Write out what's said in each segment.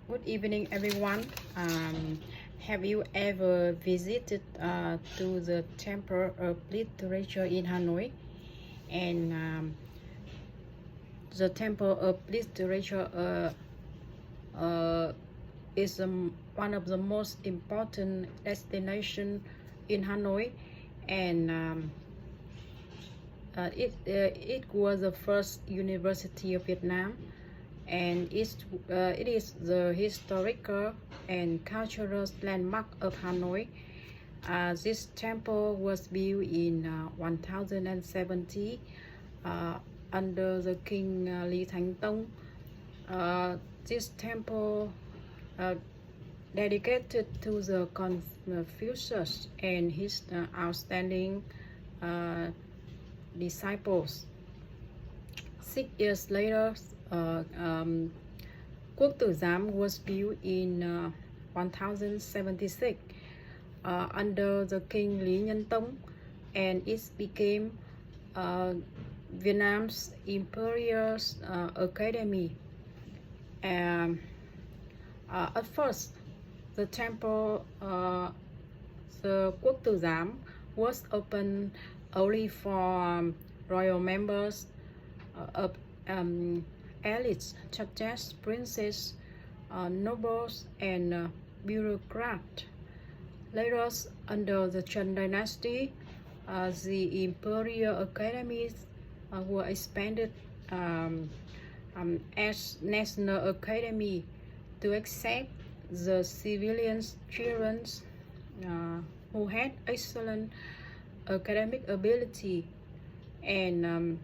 Good evening, everyone. Have you ever visited to the Temple of Literature in Hanoi? And the Temple of Literature is one of the most important destinations in Hanoi, and it was the first university of Vietnam, and it is the historical and cultural landmark of Hanoi. This temple was built in 1070 under the King Lý Thánh Tông. This temple dedicated to the Confucius and his outstanding disciples. 6 years later, Quốc Tử Giám was built in 1076 under the King Lý Nhân Tông, and it became Vietnam's Imperial Academy. At first, the temple, the Quốc Tử Giám, was open only for royal members of elites such as princes, nobles, and bureaucrats. Later, under the Chun dynasty, the imperial academies were expanded as national academy to accept the civilian children who had excellent academic ability. And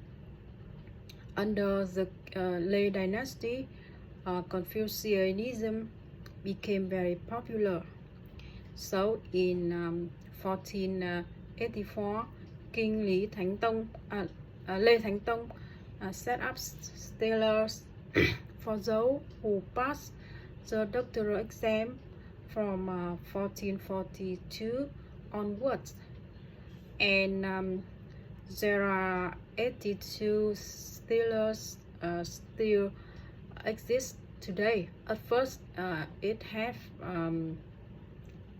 under the Lê dynasty, Confucianism became very popular. So in 1484, King Lý Thánh Tông, Lê Thánh Tông set up steles for those who passed the doctoral exam from 1442 onwards, and there are 82 steles still exist today. At first, it had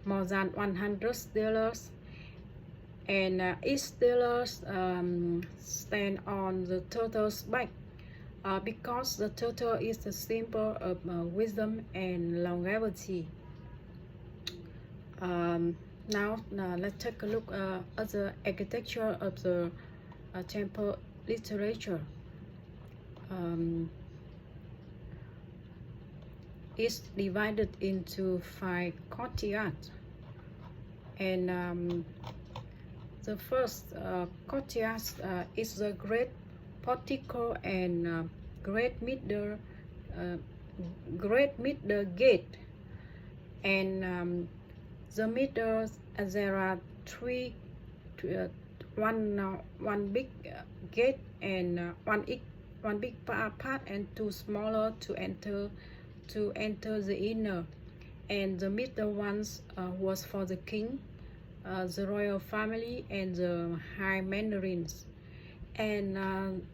more than 100 steles, and each stele stand on the turtle's back because the turtle is the symbol of wisdom and longevity. Now let's take a look at the architecture of the temple literature. It's divided into 5 courtyards, and the first courtyard is the great portico and great middle gate, and the middle there are one big gate and one big part and 2 smaller to enter the inner, and the middle ones was for the king, the royal family, and the high mandarins, and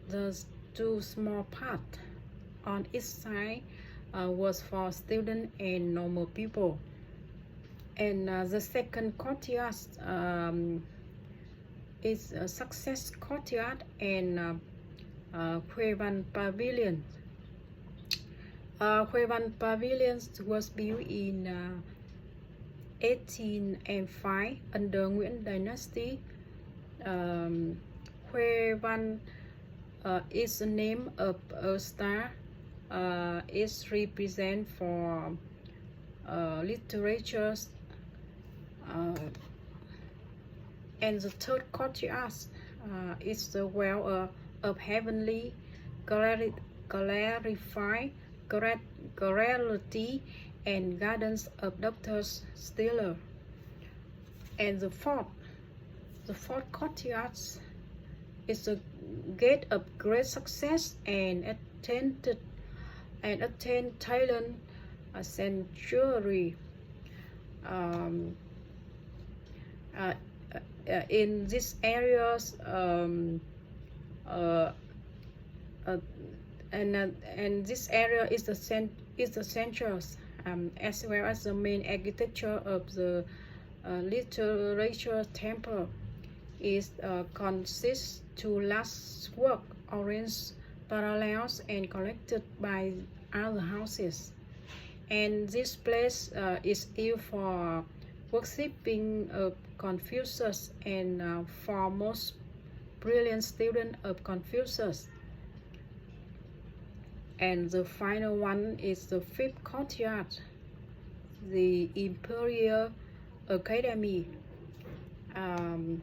the 2 small parts on each side was for students and normal people. And the second courtyard is a success courtyard and Huê Văn Pavilion. Huê Văn Pavilion was built in 1805 under Nguyễn dynasty. Huê Văn is the name of a star. It represents for literature. And the third courtyard is the well of heavenly clarity and gardens of Doctor's Stiller. And the fourth courtyard is the gate of great success and attained talent a century. In these areas, and this area is the central as well as the main architecture of the literature temple. It consists to large work, orange parallels and collected by other houses. And this place is used for worshipping of Confucius and for most brilliant student of Confucius. And the final one is the fifth courtyard, the Imperial Academy. And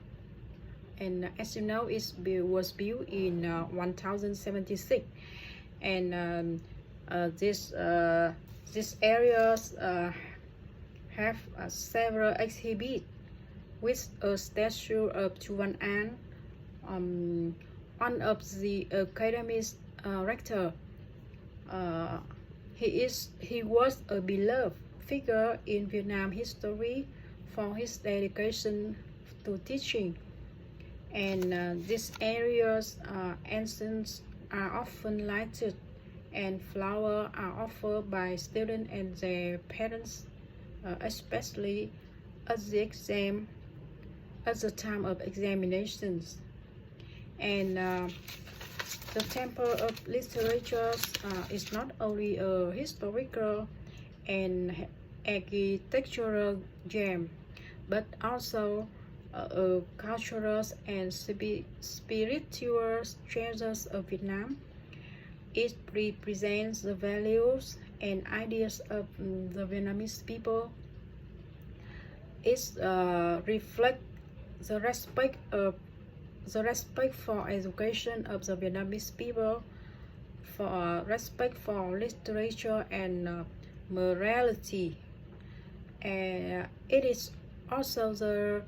as you know, it was built in 1076, and these areas have several exhibits with a statue of Chuan An, one of the academy's rector. He was a beloved figure in Vietnam history for his dedication to teaching. And these areas incense are often lighted and flowers are offered by students and their parents, especially at the time of examinations. And the Temple of Literature is not only a historical and architectural gem, but also a cultural and spiritual treasures of Vietnam. It represents the values and ideas of the Vietnamese people. It reflects the respect for education of the Vietnamese people, for respect for literature and morality. And it is also the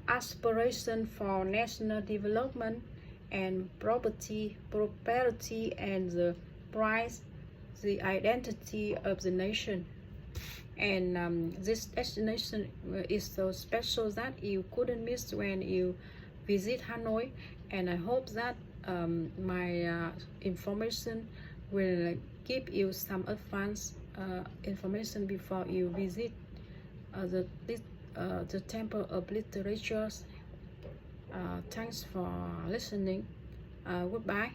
aspiration for national development and prosperity and the pride, the identity of the nation. And this destination is so special that you couldn't miss when you visit Hanoi. And I hope that my information will give you some advanced information before you visit the Temple of Literature. Thanks for listening. Goodbye.